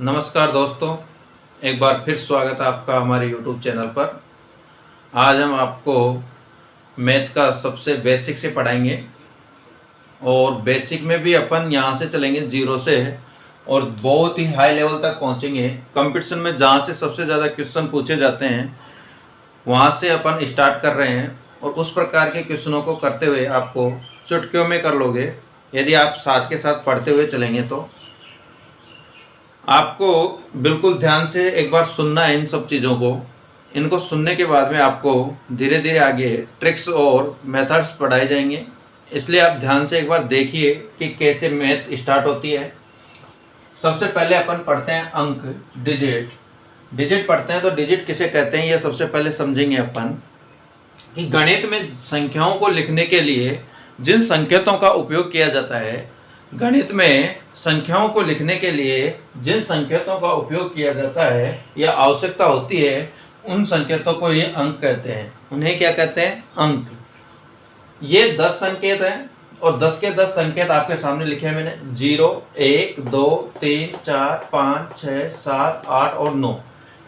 नमस्कार दोस्तों, एक बार फिर स्वागत है आपका हमारे यूट्यूब चैनल पर। आज हम आपको मैथ का सबसे बेसिक से पढ़ाएंगे और बेसिक में भी अपन यहाँ से चलेंगे जीरो से और बहुत ही हाई लेवल तक पहुँचेंगे। कंपटीशन में जहाँ से सबसे ज़्यादा क्वेश्चन पूछे जाते हैं वहाँ से अपन स्टार्ट कर रहे हैं और उस प्रकार के क्वेश्चनों को करते हुए आपको चुटकियों में कर लोगे यदि आप साथ के साथ पढ़ते हुए चलेंगे। तो आपको बिल्कुल ध्यान से एक बार सुनना है इन सब चीज़ों को। इनको सुनने के बाद में आपको धीरे धीरे आगे ट्रिक्स और मेथड्स पढ़ाए जाएंगे, इसलिए आप ध्यान से एक बार देखिए कि कैसे मैथ स्टार्ट होती है। सबसे पहले अपन पढ़ते हैं अंक, डिजिट पढ़ते हैं। तो डिजिट किसे कहते हैं ये सबसे पहले समझेंगे अपन कि गणित में संख्याओं को लिखने के लिए जिन संकेतों का उपयोग किया जाता है, गणित में संख्याओं को लिखने के लिए जिन संकेतों का उपयोग किया जाता है या आवश्यकता होती है, उन संकेतों को ये अंक कहते हैं। उन्हें क्या कहते हैं? अंक। ये 10 संकेत हैं और 10 के 10 संकेत आपके सामने लिखे हैं मैंने। 0, 1, 2, 3, 4, 5, 6, 7, 8 और 9।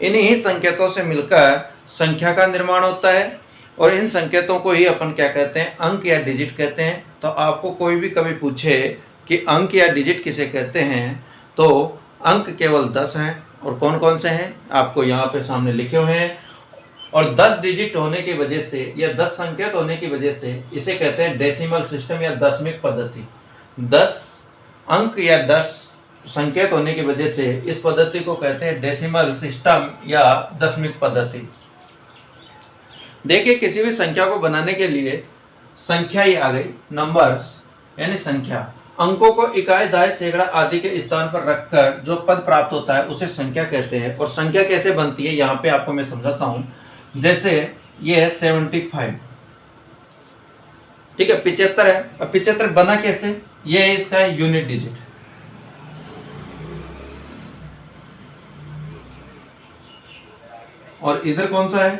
इन्हीं संकेतों से मिलकर संख्या का निर्माण होता है और इन संकेतों को ही अपन क्या कहते हैं? अंक या डिजिट कहते हैं। तो आपको कोई भी कभी पूछे कि अंक या डिजिट किसे कहते हैं, तो अंक केवल 10 हैं। और कौन कौन से हैं आपको यहाँ पे सामने लिखे हुए हैं। और 10 डिजिट होने की वजह से या 10 संकेत होने की वजह से इसे कहते हैं डेसिमल सिस्टम या दशमिक पद्धति। 10 अंक या 10 संकेत होने की वजह से इस पद्धति को कहते हैं डेसिमल सिस्टम या दशमिक पद्धति। देखिए, किसी भी संख्या को बनाने के लिए संख्या ही आ गई, नंबर्स यानी संख्या। अंकों को इकाई, दहाई, सैकड़ा आदि के स्थान पर रखकर जो पद प्राप्त होता है उसे संख्या कहते हैं। और संख्या कैसे बनती है यहाँ पे आपको मैं समझाता हूँ। जैसे ये है 75, ठीक है, 75 है। अब 75 बना कैसे? ये है इसका यूनिट डिजिट। और इधर कौन सा है?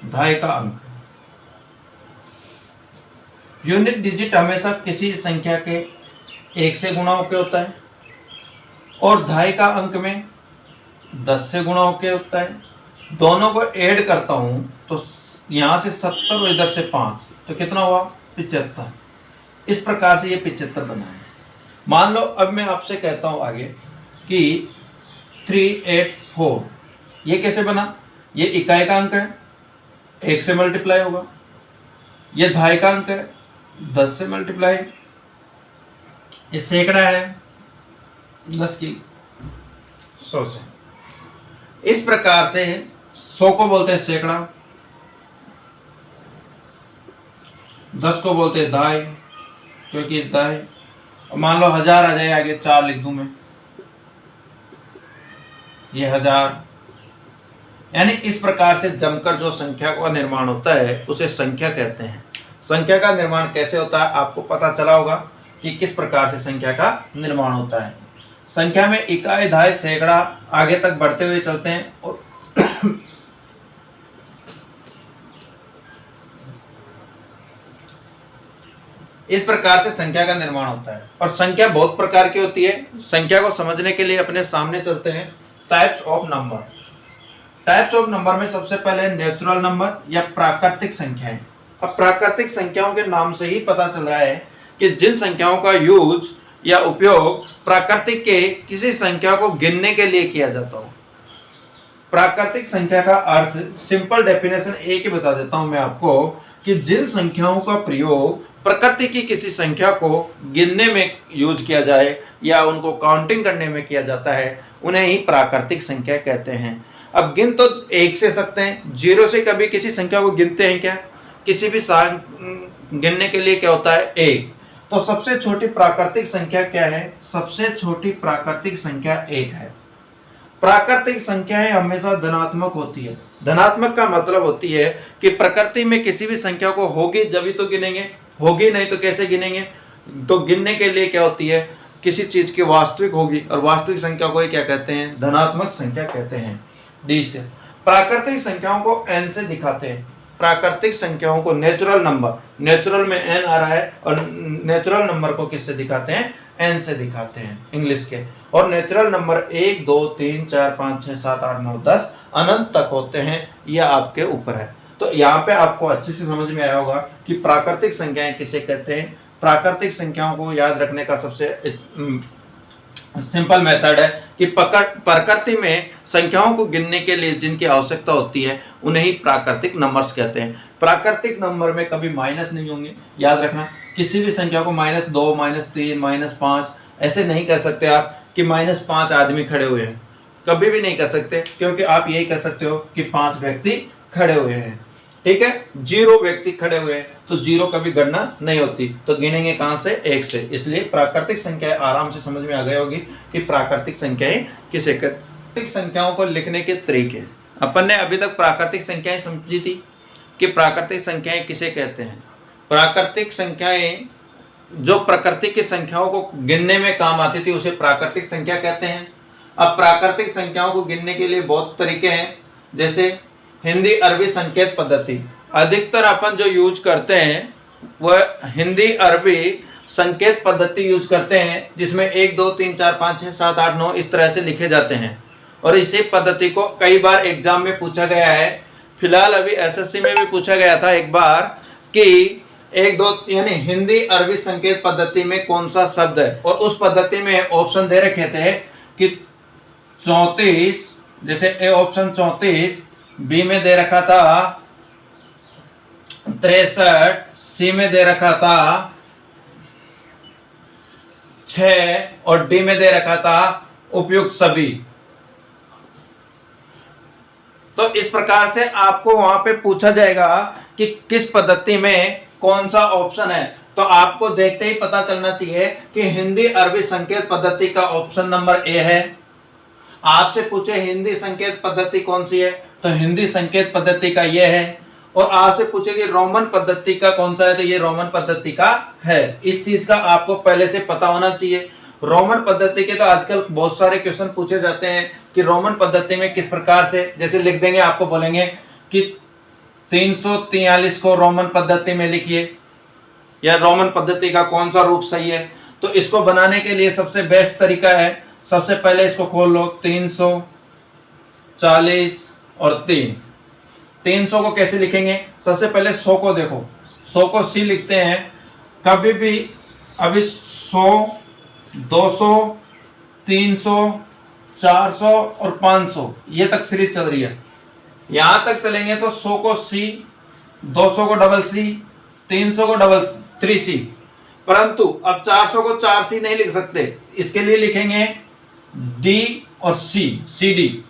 दहाई का अंक। यूनिट डिजिट हमेशा किसी संख्या के 1 से गुणा होकर होता है और दहाई का अंक में 10 से गुणा होकर होता है। दोनों को ऐड करता हूं तो यहाँ से 70 और इधर से 5, तो कितना हुआ? 75। इस प्रकार से ये 75 बना है। मान लो अब मैं आपसे कहता हूं आगे कि 384, ये कैसे बना? ये इकाई का अंक है, 1 से मल्टीप्लाई होगा। ये दहाई का अंक है, 10 से मल्टीप्लाई। ये सैकड़ा है, 10 की 100 से। इस प्रकार से 100 को बोलते हैं सैकड़ा, 10 को बोलते हैं दहाई, क्योंकि दहाई। मान लो 1000 आ जाए, आगे 4 लिख दूं मैं, ये 1000। यानी इस प्रकार से जमकर जो संख्या का निर्माण होता है उसे संख्या कहते हैं। संख्या का निर्माण कैसे होता है आपको पता चला होगा कि किस प्रकार से संख्या का निर्माण होता है। संख्या में इकाई, दहाई, सैकड़ा आगे तक बढ़ते हुए चलते हैं और इस प्रकार से संख्या का निर्माण होता है। और संख्या बहुत प्रकार की होती है। संख्या को समझने के लिए अपने सामने चलते हैं types of number. Types of number में सबसे पहले नेचुरल नंबर या प्राकृतिक संख्याएं। अब प्राकृतिक संख्याओं के नाम से ही पता चल रहा है कि जिन संख्याओं का यूज या उपयोग प्राकृतिक के किसी संख्या को गिनने के लिए किया जाता हो। प्राकृतिक संख्या का अर्थ सिंपल डेफिनेशन एक ही बता देता हूं मैं आपको कि जिन संख्याओं का प्रयोग प्रकृति की किसी संख्या को गिनने में यूज किया जाए या उनको काउंटिंग करने में किया जाता है, उन्हें ही प्राकृतिक संख्या कहते हैं। अब गिन तो 1 से सकते हैं, 0 से कभी किसी संख्या को गिनते हैं क्या? किसी भी गिनने के लिए क्या होता है? 1। तो सबसे छोटी प्राकृतिक संख्या क्या है? सबसे छोटी प्राकृतिक संख्या 1 है। प्राकृतिक संख्याएं हमेशा धनात्मक होती है। धनात्मक का मतलब होती है कि प्रकृति में किसी भी संख्या को होगी जब तो गिनेंगे, होगी नहीं तो कैसे गिनेंगे? तो गिनने के लिए क्या होती है? किसी चीज की वास्तविक होगी और वास्तविक संख्या को क्या कहते हैं? धनात्मक संख्या कहते हैं। डी से प्राकृतिक संख्याओं को n से दिखाते हैं। प्राकृतिक संख्याओं को नेचुरल नंबर, नेचुरल में n आ रहा है और नेचुरल नंबर को किससे दिखाते हैं, n से दिखाते हैं इंग्लिश के। और नेचुरल नंबर 1 2 3 4 5 6 7 8 9 10 अनंत तक होते हैं, यह आपके ऊपर है। तो यहाँ पे आपको अच्छे से समझ में आया होगा कि प्राकृतिक संख्याएं किसे कहते हैं। प्राकृतिक संख्याओं को याद रखने का सबसे सिंपल मेथड है कि प्रकृति में संख्याओं को गिनने के लिए जिनकी आवश्यकता होती है उन्हें ही प्राकृतिक नंबर्स कहते हैं। प्राकृतिक नंबर में कभी माइनस नहीं होंगे, याद रखना। किसी भी संख्या को -2 -3 -5 ऐसे नहीं कह सकते आप कि -5 आदमी खड़े हुए हैं, कभी भी नहीं कह सकते, क्योंकि आप यही कह सकते हो कि 5 व्यक्ति खड़े हुए हैं। ठीक है, 0 व्यक्ति खड़े हुए हैं तो 0 कभी गणना नहीं होती, तो गिनेंगे कहां से, 1 से। इसलिए प्राकृतिक संख्याएं आराम से समझ में आ गई होगी कि प्राकृतिक संख्याएं किसे कहते हैं। प्राकृतिक संख्याओं को लिखने के तरीके, अपन ने अभी तक प्राकृतिक संख्याएं समझी थी कि प्राकृतिक संख्याएं किसे कहते हैं। प्राकृतिक संख्याएं जो प्रकृति की संख्याओं को गिनने में काम आती थी उसे प्राकृतिक संख्या कहते हैं। अब प्राकृतिक संख्याओं को गिनने के लिए बहुत तरीके हैं, जैसे हिंदी अरबी संकेत पद्धति। अधिकतर अपन जो यूज करते हैं वह हिंदी अरबी संकेत पद्धति यूज करते हैं, जिसमें 1 2 3 4 5 6 7 8 9 इस तरह से लिखे जाते हैं। और इसी पद्धति को कई बार एग्जाम में पूछा गया है। फिलहाल अभी एसएससी में भी पूछा गया था एक बार कि 1 2 यानी हिंदी अरबी संकेत पद्धति में कौन सा शब्द है, और उस पद्धति में ऑप्शन दे रखे थे कि 34, जैसे ए ऑप्शन 34, बी में दे रखा था 63, सी में दे रखा था 6 और डी में दे रखा था उपयुक्त सभी। तो इस प्रकार से आपको वहां पे पूछा जाएगा कि किस पद्धति में कौन सा ऑप्शन है। तो आपको देखते ही पता चलना चाहिए कि हिंदी अरबी संकेत पद्धति का ऑप्शन नंबर ए है। आपसे पूछे हिंदी संकेत पद्धति कौन सी है, तो हिंदी संकेत पद्धति का ये है। और आपसे पूछे कि रोमन पद्धति का कौन सा है, तो ये रोमन पद्धति का है। इस चीज का आपको पहले से पता होना चाहिए। रोमन पद्धति के तो आजकल बहुत सारे क्वेश्चन पूछे जाते हैं कि रोमन पद्धति में किस प्रकार से, जैसे लिख देंगे, आपको बोलेंगे कि 343 को रोमन पद्धति में लिखिए, या रोमन पद्धति का कौन सा रूप सही है। तो इसको बनाने के लिए सबसे बेस्ट तरीका है, सबसे पहले इसको खोल लो, 340 और 3। 300 को कैसे लिखेंगे, सबसे पहले 100 को देखो, 100 को सी लिखते हैं कभी भी। अभी 100 200 300 400 और 500 ये तक सीरीज चल रही है। यहां तक चलेंगे तो 100 को सी, 200 को डबल सी, 300 को डबल 3C। परंतु अब 400 को 4C नहीं लिख सकते, इसके लिए लिखेंगे D और सी डी,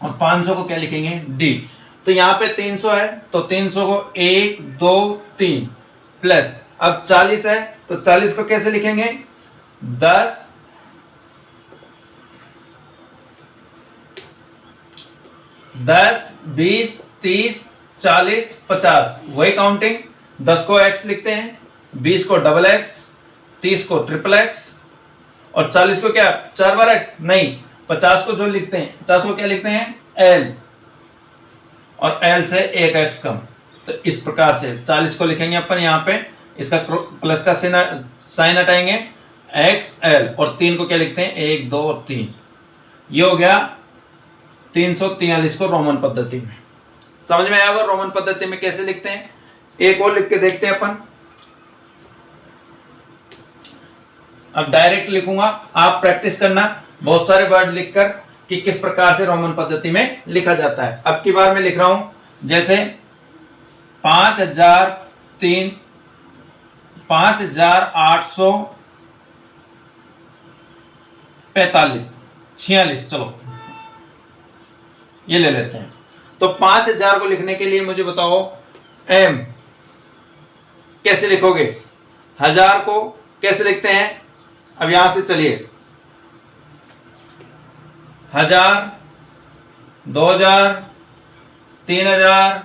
और 500 को क्या लिखेंगे, D। तो यहाँ पे 300 है तो 300 को 1 2 3 प्लस, अब 40 है तो 40 को कैसे लिखेंगे, 10 20 30 40 50, वही काउंटिंग। 10 को x लिखते हैं, 20 को डबल x, 30 को ट्रिपल x, और 40 को क्या 4 बार x नहीं, 50 को जो लिखते हैं, 50 को क्या लिखते हैं l, और l से 1 x कम। तो इस प्रकार से 40 को लिखेंगे अपन, यहाँ पे इसका प्लस का साइन हटाएंगे, x l, और 3 को क्या लिखते हैं 1 2 और 3। ये हो गया 343 को रोमन पद्धति में। समझ में आया होगा रोमन पद्धति में कैसे लिखते हैं। एक और लिख के देखते हैं अपन। अब डायरेक्ट लिखूंगा, आप प्रैक्टिस करना बहुत सारे वर्ड लिखकर कि किस प्रकार से रोमन पद्धति में लिखा जाता है। अब की बार मैं लिख रहा हूं, जैसे 5845, 46, चलो ये ले लेते हैं। तो 5000 को लिखने के लिए मुझे बताओ m कैसे लिखोगे, 1000 को कैसे लिखते हैं। अब यहां से चलिए 1000 2000 3000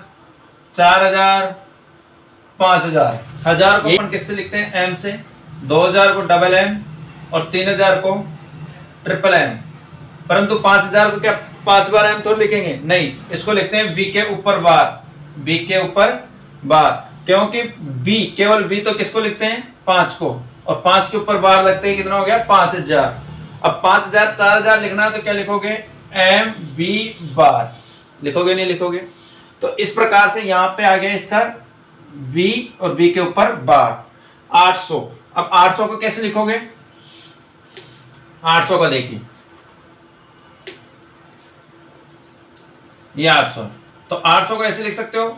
4000 5000। 1000 को अपन किससे लिखते हैं, m से। 2000 को डबल m और 3000 को ट्रिपल m। परंतु 5000 को क्या 5 बार m तो लिखेंगे नहीं, इसको लिखते हैं v के ऊपर बार, b के ऊपर बार, क्योंकि b केवल b तो किसको लिखते हैं 5 को, और 5 के ऊपर बार लगते हैं कितना हो गया 5000। अब 5000 4000 लिखना है तो क्या लिखोगे एम बी बार, लिखोगे नहीं लिखोगे। तो इस प्रकार से यहां पे आ गया इसका b और b के ऊपर बार 800। अब 800 को कैसे लिखोगे, 800 का देखिए ये 800, तो 800 को ऐसे लिख सकते हो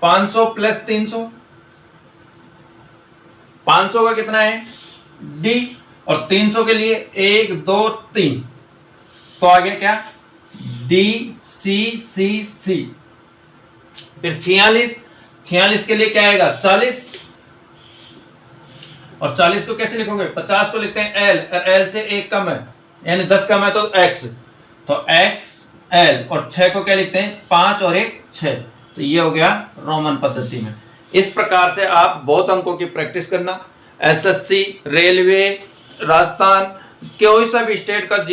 500 प्लस 300, 500 का कितना है d और 300 के लिए 1 2 3, तो आ गया क्या d c c c। फिर 46 के लिए क्या आएगा 40, और 40 को कैसे लिखोगे 50 को लिखते हैं l, और l से 1 कम है यानी 10 कम है तो x, तो x l, और 6 को क्या लिखते हैं 5 और 1 6। तो ये हो गया रोमन पद्धति में। इस प्रकार से आप बहुत अंकों की प्रैक्टिस करना, एसएससी, रेलवे, राजस्थान, कोई सा भी स्टेट का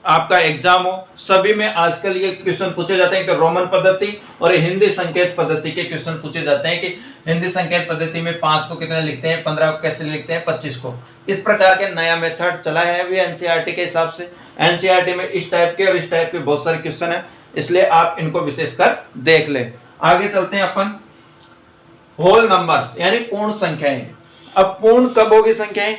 आपका एग्जाम हो, सभी में आजकल ये क्वेश्चन पूछे जाते हैं कि रोमन पद्धति और हिंदी संकेत पद्धति के क्वेश्चन पूछे जाते हैं कि हिंदी संकेत पद्धति में 5 को कितने लिखते हैं, 15 को कैसे लिखते हैं, 25 को। इस प्रकार के नया मेथड चला है अभी एनसीईआरटी के हिसाब से। एनसीईआरटी में इस टाइप के और इस टाइप के बहुत सारे क्वेश्चन है, इसलिए आप इनको विशेषकर देख ले। आगे चलते हैं अपन होल नंबर्स यानी पूर्ण संख्याएं। अब पूर्ण कब होगी संख्याएं,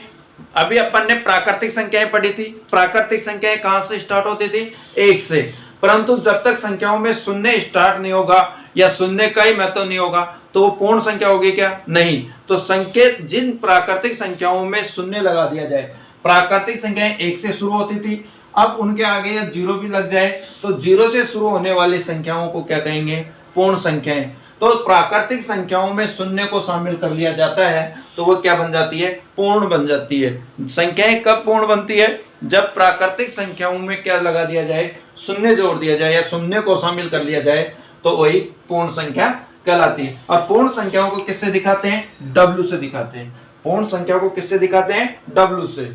अभी अपन ने प्राकृतिक संख्याएं पढ़ी थी। प्राकृतिक संख्याएं कहां से स्टार्ट होती थी 1 से, परंतु जब तक संख्याओं में शून्य स्टार्ट नहीं होगा या शून्य का ही महत्व नहीं होगा तो वो पूर्ण संख्या होगी क्या, नहीं। तो संकेत जिन प्राकृतिक संख्याओं में शून्य लगा दिया जाए, प्राकृतिक संख्याएं 1 से शुरू होती थी, अब उनके आगे या 0 भी लग जाए तो 0 से शुरू होने वाली संख्याओं को क्या कहेंगे पूर्ण संख्याएं। तो प्राकृतिक संख्याओं में शून्य को शामिल कर लिया जाता है तो वो क्या बन जाती है पूर्ण बन जाती है। संख्याएं कब पूर्ण बनती है, जब प्राकृतिक संख्याओं में क्या लगा दिया जाए शून्य जोड़ दिया जाए या शून्य को शामिल कर लिया जाए तो वही पूर्ण संख्या कहलाती है। और पूर्ण संख्याओं को किससे दिखाते हैं W से दिखाते हैं। पूर्ण संख्या को किससे दिखाते हैं W से।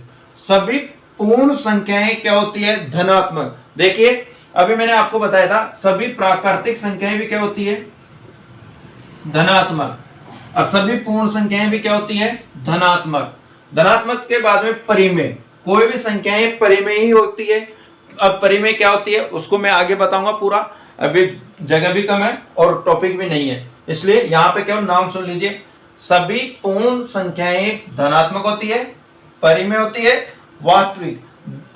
सभी पूर्ण संख्याएं क्या होती है धनात्मक। देखिए अभी मैंने आपको बताया था सभी प्राकृतिक संख्याएं भी क्या होती है धनात्मक, और सभी पूर्ण संख्याएं भी क्या होती है धनात्मक। धनात्मक के बाद में परिमेय, कोई भी संख्याएं परिमेय ही होती है। अब परिमेय क्या होती है उसको मैं आगे बताऊंगा पूरा, अभी जगह भी कम है और टॉपिक भी नहीं है, इसलिए यहाँ पे केवल नाम सुन लीजिए। सभी पूर्ण संख्याएं धनात्मक होती है, परिमेय होती है, वास्तविक।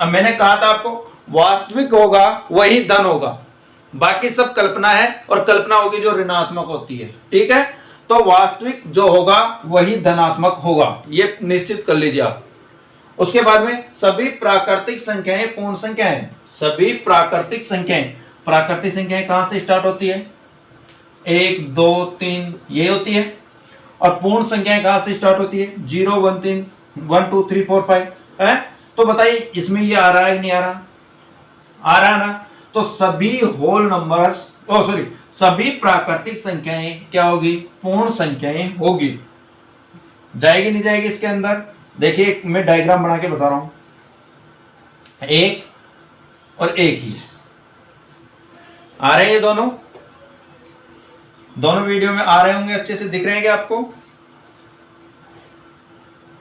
अब मैंने कहा था आपको वास्तविक होगा वही धन होगा, बाकी सब कल्पना है और कल्पना होगी जो ऋणात्मक होती है, ठीक है। तो वास्तविक जो होगा वही धनात्मक होगा, ये निश्चित कर लीजिए आप। उसके बाद में सभी प्राकृतिक संख्याएं पूर्ण संख्या है। सभी प्राकृतिक संख्याएं कहां से स्टार्ट होती है 1 2 3 ये होती है, और पूर्ण संख्याएं कहां से स्टार्ट होती है 0 1 3 1 2 3 4 5 है। तो बताइए इसमें ये आ रहा है नहीं आ रहा, आ रहा ना। तो सभी होल नंबर्स सभी प्राकृतिक संख्याएं क्या होगी पूर्ण संख्याएं होगी। जाएगी नहीं जाएगी इसके अंदर, देखिए मैं डायग्राम बना के बता रहा हूं, 1 और 1 ही आ रहे हैं, ये दोनों वीडियो में आ रहे होंगे, अच्छे से दिख रहे हैं क्या आपको,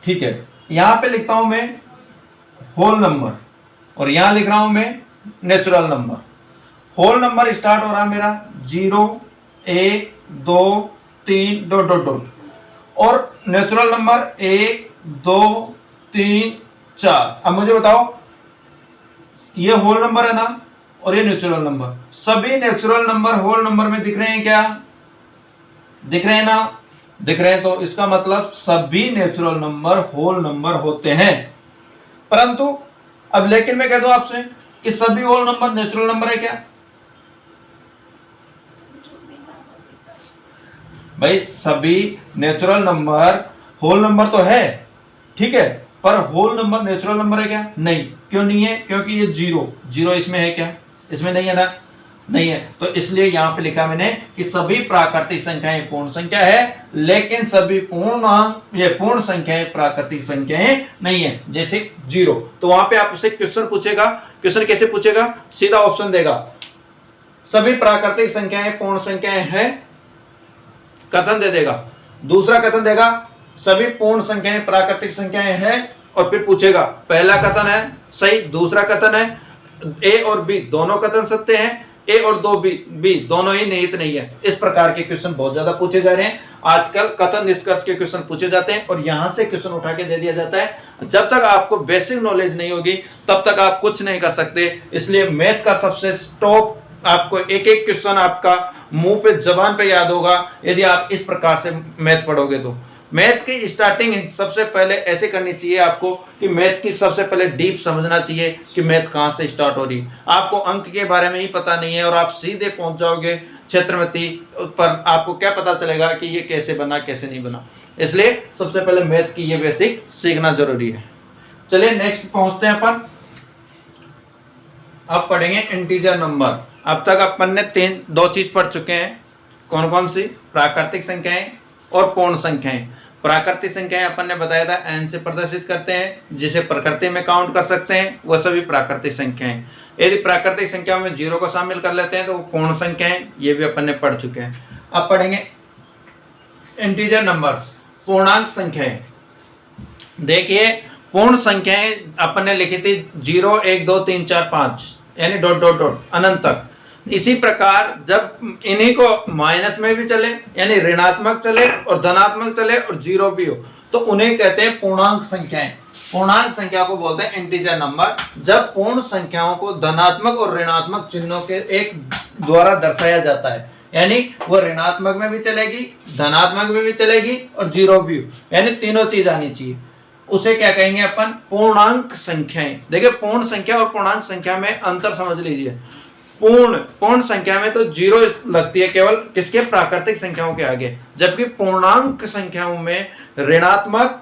ठीक है। यहां पे लिखता हूं मैं होल नंबर और यहां लिख रहा हूं मैं natural number. Whole number start हो रहा है मेरा 0 1 2 3 डॉट डॉट डॉट, और नेचुरल नंबर 1 2 3 4। अब मुझे बताओ ये होल नंबर है ना और ये नेचुरल नंबर, सभी नेचुरल नंबर होल नंबर में दिख रहे हैं क्या, दिख रहे हैं ना, दिख रहे हैं। तो इसका मतलब सभी नेचुरल नंबर होल नंबर होते हैं। परंतु अब लेकिन मैं कह दूं आपसे कि सभी होल नंबर नेचुरल नंबर है क्या, भाई सभी नेचुरल नंबर होल नंबर तो है, ठीक है, पर होल नंबर नेचुरल नंबर है क्या, नहीं। क्यों नहीं है, क्योंकि ये 0 इसमें है क्या, इसमें नहीं है ना, नहीं है। तो इसलिए यहां पे लिखा मैंने कि सभी प्राकृतिक संख्याएं पूर्ण संख्या है, लेकिन सभी पूर्ण संख्याएं प्राकृतिक संख्याएं नहीं है, जैसे 0। तो वहां पे आपसे क्वेश्चन पूछेगा, क्वेश्चन कैसे पूछेगा, सीधा ऑप्शन देगा सभी प्राकृतिक संख्याएं पूर्ण संख्याएं हैं कथन दे देगा। दूसरा कथन देगा सभी पूर्ण संख्याएं प्राकृतिक संख्याएं हैं, और फिर पूछेगा पहला कथन है सही, दूसरा कथन है ए और बी दोनों कथन सत्य हैं, ए और दो बी दोनों ही निहित नहीं है। इस प्रकार के क्वेश्चन बहुत ज्यादा पूछे जा रहे हैं आजकल, कथन निष्कर्ष के क्वेश्चन पूछे जाते हैं और यहां से क्वेश्चन उठा के दे दिया जाता है। जब तक आपको बेसिक नॉलेज नहीं होगी तब तक आप कुछ नहीं कर सकते। इसलिए मैथ का सबसे टॉप, आपको एक एक क्वेश्चन आपका मुंह पे जबान पे याद होगा यदि आप इस प्रकार से मैथ पढ़ोगे। तो मैथ की स्टार्टिंग सबसे पहले ऐसे करनी चाहिए आपको कि मैथ की सबसे पहले डीप समझना चाहिए कि मैथ कहाँ से स्टार्ट हो रही है। आपको अंक के बारे में ही पता नहीं है और आप सीधे पहुंच जाओगे क्षेत्रमति पर, आपको क्या पता चलेगा कि ये कैसे बना कैसे नहीं बना। इसलिए सबसे पहले मैथ की ये बेसिक सीखना जरूरी है। चलिए नेक्स्ट पहुंचते हैं अपन। अब पढ़ेंगे इंटीजर नंबर। अब तक अपन ने दो चीज पढ़ चुके हैं, कौन कौन सी? प्राकृतिक संख्याएं और पूर्ण संख्याएं। प्राकृतिक संख्याएं अपन ने बताया था n से प्रदर्शित करते हैं, जिसे प्रकृति में काउंट कर सकते हैं, वह सभी प्राकृतिक संख्याएं। यदि प्राकृतिक संख्या में 0 को शामिल कर लेते हैं तो वो पूर्ण संख्याएं, ये भी अपन ने पढ़ चुके हैं। अब पढ़ेंगे इंटीजर नंबर्स, पूर्णांक संख्याएं। देखिए पूर्ण संख्याएं अपन ने लिखी थी 0 1 2 3 4 5 यानी डॉट डॉट डॉट अनंत तक। इसी प्रकार जब इन्हीं को माइनस में भी चले यानी ऋणात्मक चले और धनात्मक चले और 0 भी हो तो उन्हें कहते हैं पूर्णांक संख्याएं। पूर्णांक संख्या को बोलते हैं इंटीजर नंबर। जब पूर्ण संख्याओं को धनात्मक और ऋणात्मक चिन्हों के एक द्वारा दर्शाया जाता है, यानी वो ऋणात्मक में भी चलेगी, धनात्मक में भी चलेगी और 0 भी हो, यानी तीनों चीज आनी चाहिए, उसे क्या कहेंगे अपन? पूर्णांक संख्याएं। देखिए पूर्ण संख्या और पूर्णांक संख्या में अंतर समझ लीजिए। पूर्ण संख्या में तो 0 लगती है केवल किसके? प्राकृतिक संख्याओं के आगे, जबकि पूर्णांक संख्याओं में ऋणात्मक,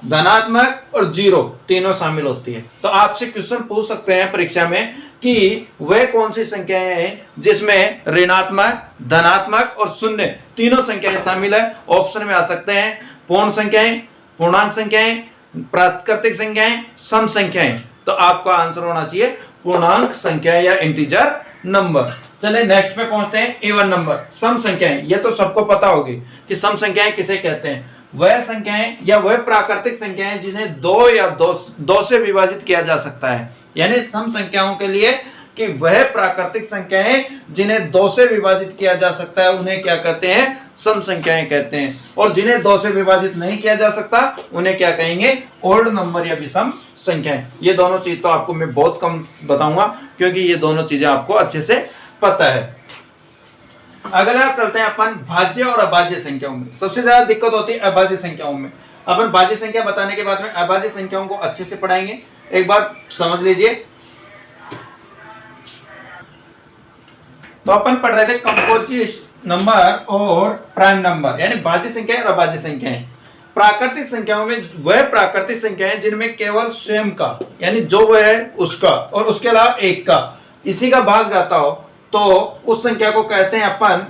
धनात्मक और 0 तीनों शामिल होती है। तो आपसे क्वेश्चन पूछ सकते हैं परीक्षा में कि वह कौन सी संख्याएं हैं जिसमें ऋणात्मक, धनात्मक और शून्य तीनों संख्याएं शामिल है। ऑप्शन में आ सकते हैं पूर्ण संख्याएं, पूर्णांक संख्याएं, प्राकृतिक संख्याएं, सम संख्याएं। तो आपका आंसर होना चाहिए पूर्णांक संख्या या इंटीजर नंबर। चलिए नेक्स्ट पे पहुंचते हैं, इवन नंबर, सम संख्याएं। ये तो सबको पता होगी कि सम संख्याएं किसे कहते हैं। वह संख्याएं या वह प्राकृतिक संख्याएं जिन्हें 2 या 2 से विभाजित किया जा सकता है, यानी सम संख्याओं के लिए कि वह प्राकृतिक संख्याएं जिन्हें 2 से विभाजित किया जा सकता है उन्हें क्या कहते हैं? सम संख्याएं कहते हैं। और जिन्हें 2 से विभाजित नहीं किया जा सकता उन्हें क्या कहेंगे? ओड नंबर या विषम संख्याएं। ये दोनों चीज तो आपको मैं बहुत कम बताऊंगा क्योंकि ये दोनों चीजें आपको अच्छे से पता है। अगला चलते हैं अपन भाज्य और अभाज्य संख्याओं में। सबसे ज्यादा दिक्कत होती है अभाज्य संख्याओं में। अपन भाज्य संख्या बताने के बाद में अभाज्य संख्याओं को अच्छे से पढ़ाएंगे। एक बार समझ लीजिए। तो अपन पढ़ रहे थे कंपोजिट नंबर और प्राइम नंबर, यानी भाज्य संख्या और अभाज्य संख्याएं। प्राकृतिक संख्याओं में वह प्राकृतिक संख्याएं जिनमें केवल स्वयं का यानी जो वह है उसका और उसके अलावा एक का इसी का भाग जाता हो तो उस संख्या को कहते हैं अपन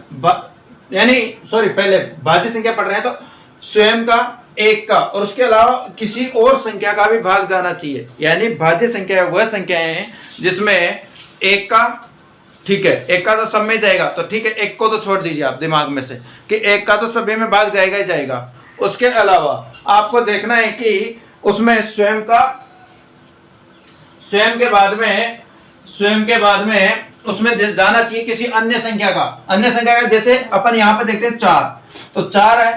यानी पहले भाज्य संख्या पढ़ रहे हैं तो स्वयं का, एक का और उसके अलावा किसी और संख्या का भी भाग जाना चाहिए। यानी भाज्य संख्या वह संख्याएं हैं जिसमें एक का, ठीक है, एक का तो सब में जाएगा तो ठीक है, एक को तो छोड़ दीजिए आप दिमाग में से कि एक का तो सभी में भाग जाएगा ही जाएगा। उसके अलावा आपको देखना है कि उसमें स्वयं के बाद में उसमें जाना चाहिए किसी अन्य संख्या का। जैसे अपन यहाँ पे देखते हैं 4, तो 4 है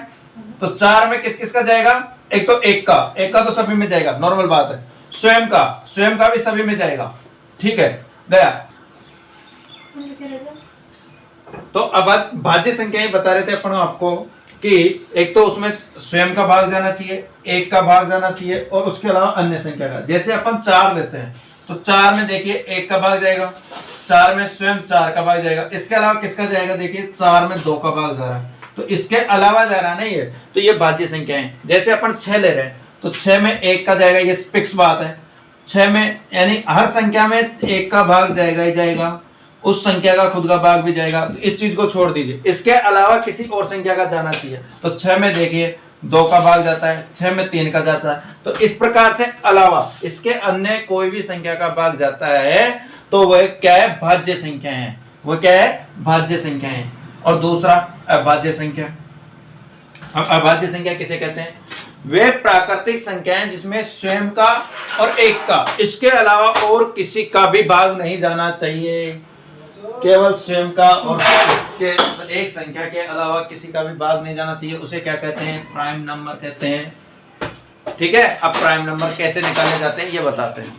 तो 4 में किस किस का जाएगा? एक तो एक का तो सभी में जाएगा, नॉर्मल बात है। स्वयं का भी सभी में जाएगा, ठीक है, गया। तो अब भाज्य संख्याएं बता रहे थे अपन आपको कि एक तो उसमें स्वयं का भाग जाना चाहिए, एक का भाग जाना चाहिए और उसके अलावा अन्य संख्या का। जैसे अपन 4 लेते हैं तो 4 में देखिए एक का भाग जाएगा, 4 में स्वयं 4 का भाग जाएगा, इसके अलावा किसका जाएगा? देखिए 4 में 2 का भाग जा रहा है तो इसके अलावा जा रहा नहीं है, तो ये भाज्य संख्या है। जैसे अपन 6 ले रहे हैं तो 6 में 1 का जाएगा, ये फिक्स बात है। 6 में यानी हर संख्या में 1 का भाग जाएगा ही जाएगा, उस संख्या का खुद का भाग भी जाएगा, तो इस चीज को छोड़ दीजिए। इसके अलावा किसी और संख्या का जाना चाहिए तो 6 में देखिए 2 का भाग जाता है, 6 में 3 का जाता है, तो इस प्रकार से अलावा इसके अन्य कोई भी संख्या का भाग जाता है तो वह क्या है? भाज्य संख्या है। वो क्या है? भाज्य संख्या है। और दूसरा अभाज्य संख्या, अब अभाज्य संख्या किसे कहते हैं? वे प्राकृतिक संख्याएं जिसमें स्वयं का और एक का, इसके अलावा और किसी का भी भाग नहीं जाना चाहिए। केवल स्वयं का और इसके एक संख्या के अलावा किसी का भी भाग नहीं जाना चाहिए, उसे क्या कहते हैं? प्राइम नंबर कहते हैं। ठीक है, अब प्राइम नंबर कैसे निकाले जाते हैं ये बताते हैं।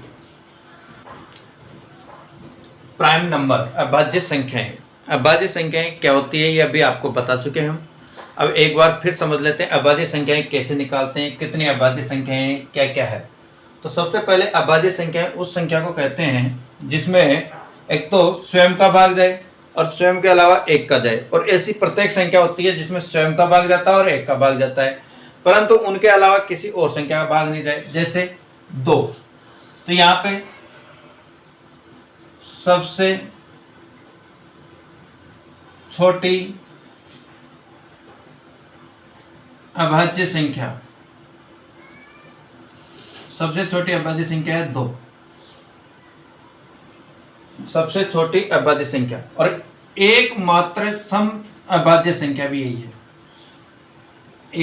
प्राइम नंबर, अभाज्य संख्याएं। अभाज्य संख्याएं क्या होती है ये अभी आपको बता चुके हैं हम। अब एक बार फिर समझ लेते हैं अभाज्य संख्याएं कैसे निकालते हैं, कितनी अभाज्य संख्याएं क्या क्या है। तो सबसे पहले अभाज्य संख्याएं उस संख्या को कहते हैं जिसमें एक तो स्वयं का भाग जाए और स्वयं के अलावा एक का जाए, और ऐसी प्रत्येक संख्या होती है जिसमें स्वयं का भाग जाता है और एक का भाग जाता है, परंतु उनके अलावा किसी और संख्या का भाग नहीं जाए। जैसे 2, तो यहाँ पे सबसे छोटी अभाज्य संख्या, सबसे छोटी अभाज्य संख्या है 2, सबसे छोटी अभाज्य संख्या, और एकमात्र सम अभाज्य संख्या भी यही है,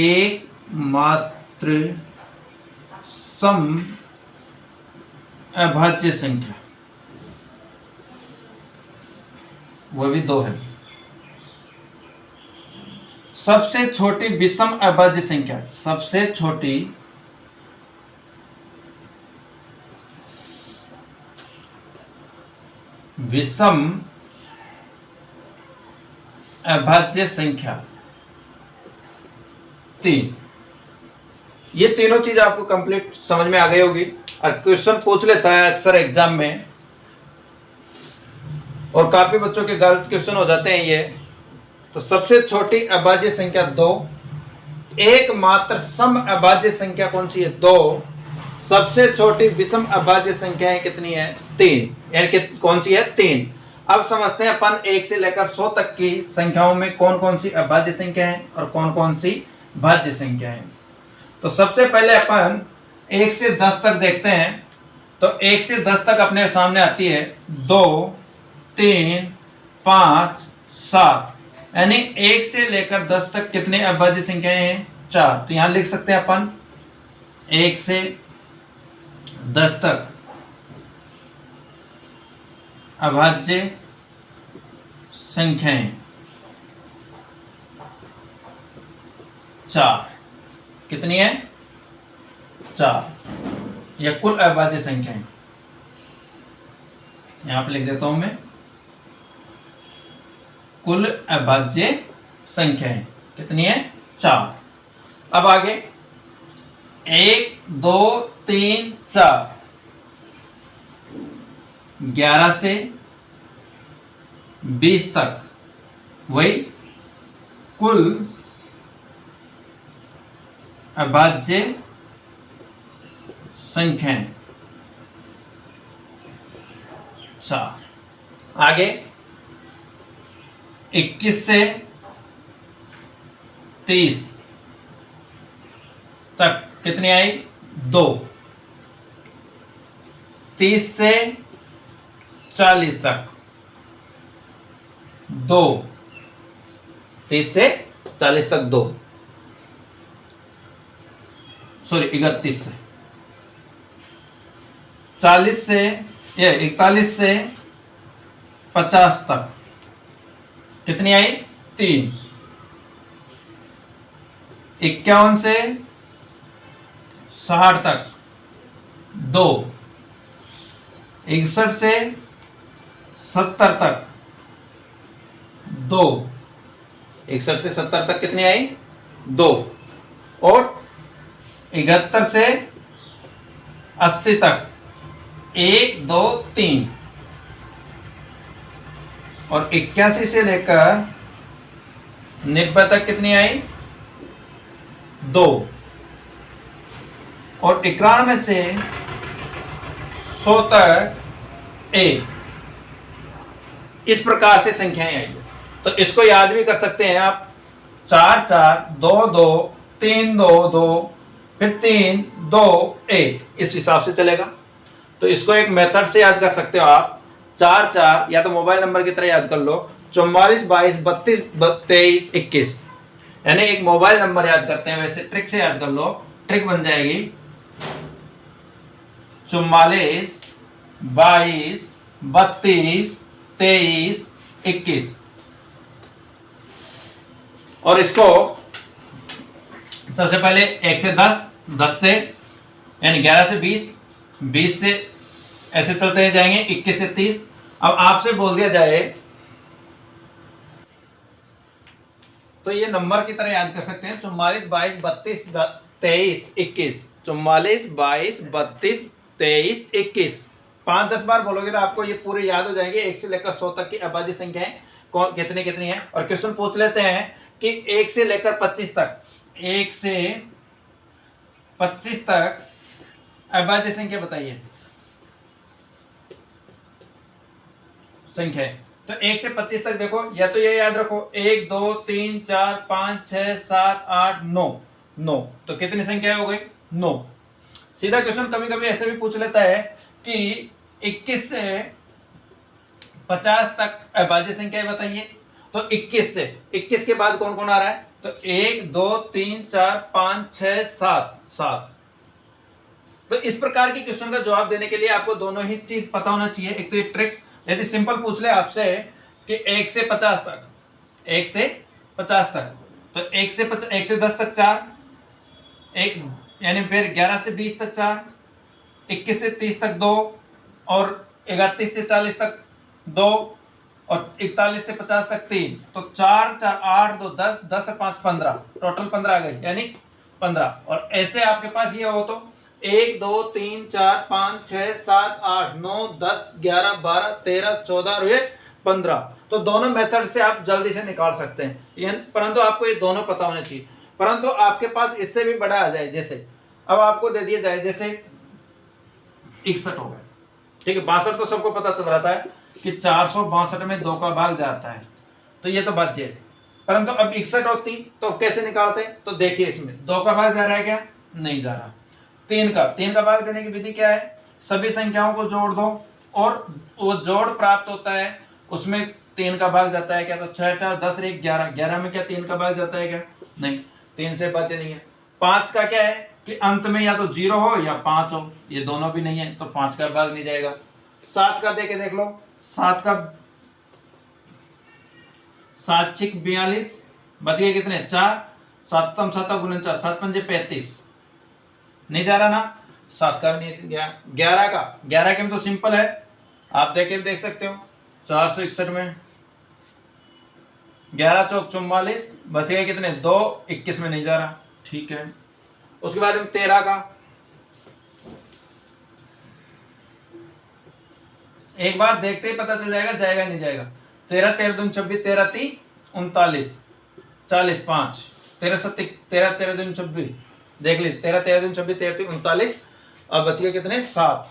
एकमात्र सम अभाज्य संख्या, वो भी 2 है। सबसे छोटी विषम अभाज्य संख्या, सबसे छोटी विषम अभाज्य संख्या 3। ये तीनों चीज आपको कंप्लीट समझ में आ गई होगी, और क्वेश्चन पूछ लेता है अक्सर एग्जाम में, और काफी बच्चों के गलत क्वेश्चन हो जाते हैं ये। तो सबसे छोटी अभाज्य संख्या 2, एकमात्र सम अभाज्य संख्या कौन सी है? 2। सबसे छोटी विषम अभाज्य संख्याएं कितनी है? 3। यानी कौन सी है? 3। अब समझते हैं अपन 1 से लेकर 100 तक की संख्याओं में कौन कौन सी अभाज्य संख्या है और कौन कौन सी भाज्य संख्या है। तो सबसे पहले अपन 1 से 10 तक देखते हैं। तो 1 से 10 तक अपने सामने आती है 2, 3, 5, 7, यानी 1 से लेकर 10 तक कितने अभाज्य संख्याएं हैं? 4। तो यहां लिख सकते हैं अपन 1 से 10 तक अभाज्य संख्याएं 4। कितनी है? 4। यह कुल अभाज्य संख्याएं, यहां पे लिख देता हूं मैं, कुल अभाज्य संख्याएं कितनी है? 4। अब आगे 1, 2, 3, 4, 11 से 20 तक वही कुल अभाज्य संख्याएं 4। आगे 21 से 30 तक कितनी आई? 2। 30 से 40 तक 2। 30 से 40 तक 2, सॉरी 31 से 40 से 41 से 50 तक कितनी आई? 3। 51 से 60 तक 2। 61 से 70 तक 2। 61 से 70 तक कितनी आई? 2। और 71 से 80 तक 1, 2, 3। और 81 से लेकर 90 तक कितनी आई? 2। और 91 से 100 तक 1। इस प्रकार से संख्याएं आई। तो इसको याद भी कर सकते हैं आप, 4, 4, 2, 2, 3, 2, 2, फिर 3, 2, 1, इस हिसाब से चलेगा। तो इसको एक मेथड से याद कर सकते हो आप, 4, 4, या तो मोबाइल नंबर की तरह याद कर लो, 44, 22, 32, 23, 21। यानी एक मोबाइल नंबर याद करते हैं, वैसे ट्रिक से याद कर लो। ट्रिक बन जाएगी 44 22 32 23 21। और इसको सबसे पहले 1 से 10, 10 से यानी 11 से 20, 20 से ऐसे चलते जाएंगे 21 से 30। अब आपसे बोल दिया जाए तो ये नंबर की तरह याद कर सकते हैं 44 22 32 23 21। 44 22 32 23 21 5-10 बार बोलोगे तो आपको ये पूरे याद हो जाएंगे। 1 से लेकर 100 तक की अभाज्य संख्याएं कितनी कितनी है। और क्वेश्चन पूछ लेते हैं कि 1 से लेकर 25 तक, 1 से 25 तक अभाज्य संख्या बताइए संख्या। तो 1 से 25 तक देखो, या तो ये याद रखो 1 2 3 4 5 6 7 8 9 9। तो कितनी संख्या हो गई? 9। सीधा क्वेश्चन कभी कभी ऐसे भी पूछ लेता है कि 21 से 50 तक अभाज्य संख्या बताइए। तो 21 से 21 के बाद कौन कौन आ रहा है? तो 1 2 3 4 5 6 7 7। तो इस प्रकार के क्वेश्चन का जवाब देने के लिए आपको दोनों ही चीज पता होना चाहिए। एक तो ये ट्रिक, यदि सिंपल पूछ ले आपसे कि 1 से 50 तक, 1 से 50 तक, तो 1 से 10 तक 4, एक यानी फिर 11 से 20 तक 4, 21 से 30 तक 2, और 31 से 40 तक 2, और 41 से 50 तक 3। तो 4 4 8 2 10, 10 से 5 15, टोटल 15 आ गई, यानी 15। और ऐसे आपके पास ये हो तो 1 2 3 4 5 6 7 8 9 10 11 12 13 14 और ये 15। तो दोनों मेथड से आप जल्दी से निकाल सकते हैं, परंतु आपको ये दोनों पता होने चाहिए। परंतु आपके पास इससे भी बड़ा आ जाए, जैसे अब आपको दे दिया जाए जैसे 61 हो गए, ठीक है। 62 तो सबको पता चल रहा है कि 462 में 2 का भाग जाता है, तो ये तो बात है। परंतु अब 61 होती तो कैसे निकालते? तो देखिए इसमें 2 का भाग जा रहा है क्या? नहीं जा रहा। 3 का भाग देने की विधि क्या है? सभी संख्याओं को जोड़ दो और वो जोड़ प्राप्त होता है, उसमें 3 का भाग जाता है क्या? तो 6 4 10 1 11, 11 में क्या 3 का भाग जाता है क्या? नहीं, 3 से बातें नहीं है। 5 का क्या है कि अंत में या तो 0 हो या 5 हो, ये दोनों भी नहीं है, तो 5 का भाग नहीं जाएगा। 7 का देख लो, 7 का 7 6 42, बच गए कितने? 4, 7 7 49, 7 5 35, नहीं जा रहा ना। 7 का भी नहीं गया। 11 के में तो सिंपल है, आप देख सकते हो 461 में 11 चौक 44, बच गए कितने? 2, 21 में नहीं जा रहा, ठीक है। उसके बाद में 13 का, एक बार देखते ही पता चल जाएगा जाएगा नहीं जाएगा। 13 13 दूनी 26, 13 3 39, 40 5, 13 7 13 13 दूनी 26, देख ली 13 13 दूनी 26, 13 3 39, और बच गए कितने? 7।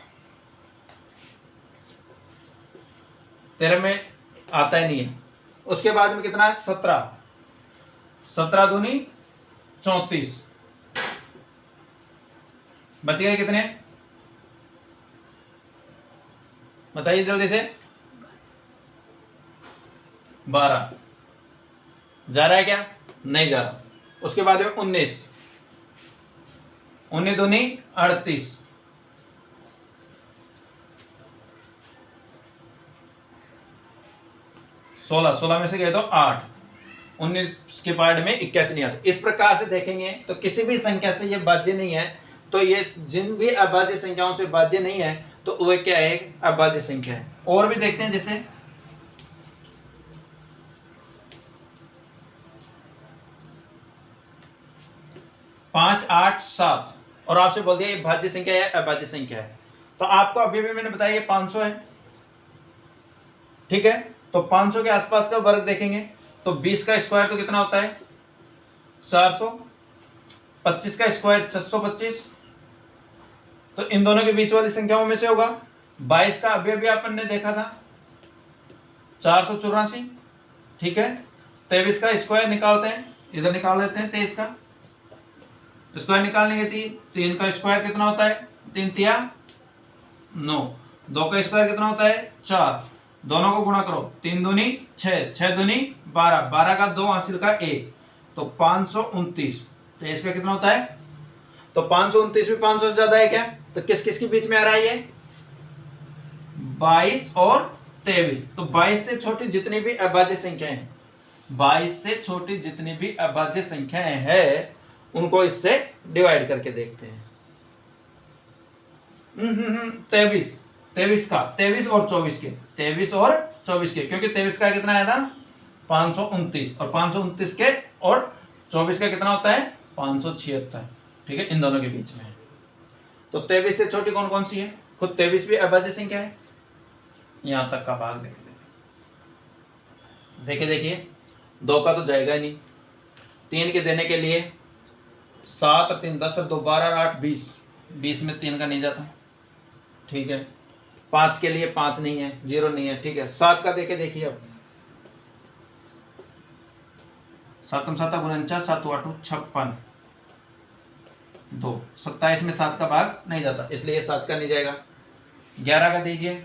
13 में आता ही नहीं है। उसके बाद में कितना है? 17, 17 दूनी 34, बच गए कितने? बताइए जल्दी से। 12 जा रहा है क्या? नहीं जा रहा। उसके बाद में 19, 19 दूनी 38, 16 में से गए तो 8, 19 के पार्ट में 81 नहीं आता। इस प्रकार से देखेंगे तो किसी भी संख्या से ये भाज्य नहीं है, तो ये जिन भी अभाज्य संख्याओं से भाज्य नहीं है तो वह क्या है? अभाज्य संख्या है। और भी देखते हैं, जैसे 5 8 7, और आपसे बोल दिया ये भाज्य संख्या है अभाज्य संख्या है, तो आपको अभी भी मैंने बताया ये 500 है, ठीक है। तो 500 के आसपास का वर्ग देखेंगे तो 20 का स्क्वायर तो कितना होता है? 400, 25 का स्क्वायर 625, तो इन दोनों के बीच वाली संख्याओं में से होगा। 22 का अभी अपन ने देखा था 484, ठीक है। 23 का स्क्वायर निकालते हैं, इधर निकाल लेते हैं। 23 का स्क्वायर निकालने के 3 का स्क्वायर कितना होता है? 3 तिया 9, 2 का स्क्वायर कितना होता है? 4, दोनों को गुणा करो, 3 दूनी 6, 6 दूनी 12, 12 का 2 हासिल का 1, तो 529, तो इसका कितना होता है, तो 529 भी 500 से ज्यादा है क्या, तो किस किस के बीच में आ रहा है ये, 22 और 23। तो 22 से छोटी जितनी भी अभाज्य संख्याएं हैं, 22 से छोटी जितनी भी अभाज्य संख्याएं हैं उनको इससे डिवाइड करके देखते हैं। 23 का, 23 और 24 के, 23 और 24 के, क्योंकि 23 का कितना आया था 529 और 529 के और 24 का कितना होता है 576, ठीक है, इन दोनों के बीच में। तो 23 से छोटी कौन कौन सी है, खुद 23 भी अभाज्य संख्या है। यहां तक का भाग देखिए 2 का तो जाएगा ही नहीं, 3 के देने के लिए 7 और 3 10 और 2 12 8 20, 20 में 3 का नहीं जाता, ठीक है। 5 के लिए 5 नहीं है, 0 नहीं है, ठीक है। 7 का देके देखिए अब, 7 7 49, 7 8 56, 2 27 में 7 का भाग नहीं जाता, इसलिए 7 का नहीं जाएगा। 11 का दीजिए,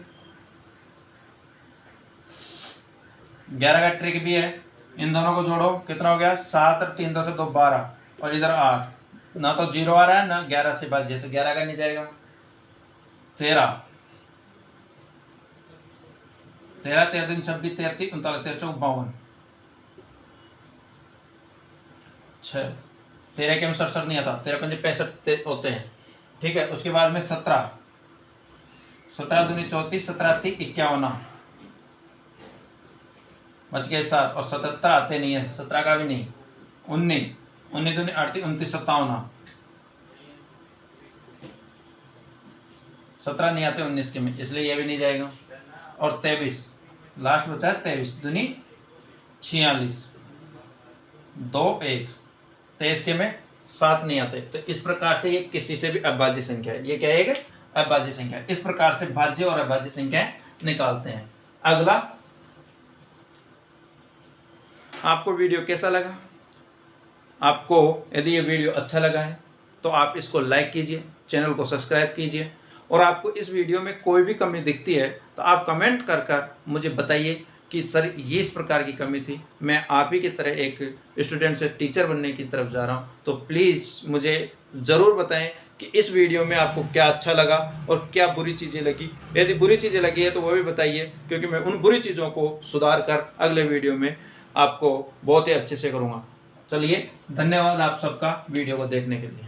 11 का ट्रिक भी है, इन दोनों को जोड़ो, कितना हो गया 7 और 3 10 2 12 और इधर 8, ना तो 0 आ रहा है ना 11 से भाज्य, तो 11 का नहीं जाएगा। 13 13 3 26 33 39 13 4 52, 6 13 के अनुसार सर नहीं आता, 13 5 65 होते हैं, ठीक है। उसके बाद में 17 17 दूनी 34 17 3 51, बच गए 7 और 77 आते नहीं है, 17 का भी नहीं। 19 19 दूनी 38 29 57, 17 नहीं आते 19 के में, इसलिए ये भी नहीं जाएगा। और 23 लास्ट बचा है, 23 दूनी 46 2 1, 23 के में 7 नहीं आते। तो इस प्रकार से ये किसी से भी अभाज्य संख्या है, ये क्या है अभाज्य संख्या। इस प्रकार से भाज्य और अभाज्य संख्याएं निकालते हैं। अगला, आपको वीडियो कैसा लगा, आपको यदि ये वीडियो अच्छा लगा है तो आप इसको लाइक कीजिए, चैनल को सब्सक्राइब कीजिए, और आपको इस वीडियो में कोई भी कमी दिखती है तो आप कमेंट कर मुझे बताइए कि सर ये इस प्रकार की कमी थी, मैं आप ही की तरह एक स्टूडेंट से टीचर बनने की तरफ जा रहा हूँ। तो प्लीज़ मुझे ज़रूर बताएं कि इस वीडियो में आपको क्या अच्छा लगा और क्या बुरी चीज़ें लगी। यदि बुरी चीज़ें लगी है तो वो भी बताइए, क्योंकि मैं उन बुरी चीज़ों को सुधार कर अगले वीडियो में आपको बहुत ही अच्छे से करूँगा। चलिए, धन्यवाद आप सबका वीडियो को देखने के लिए।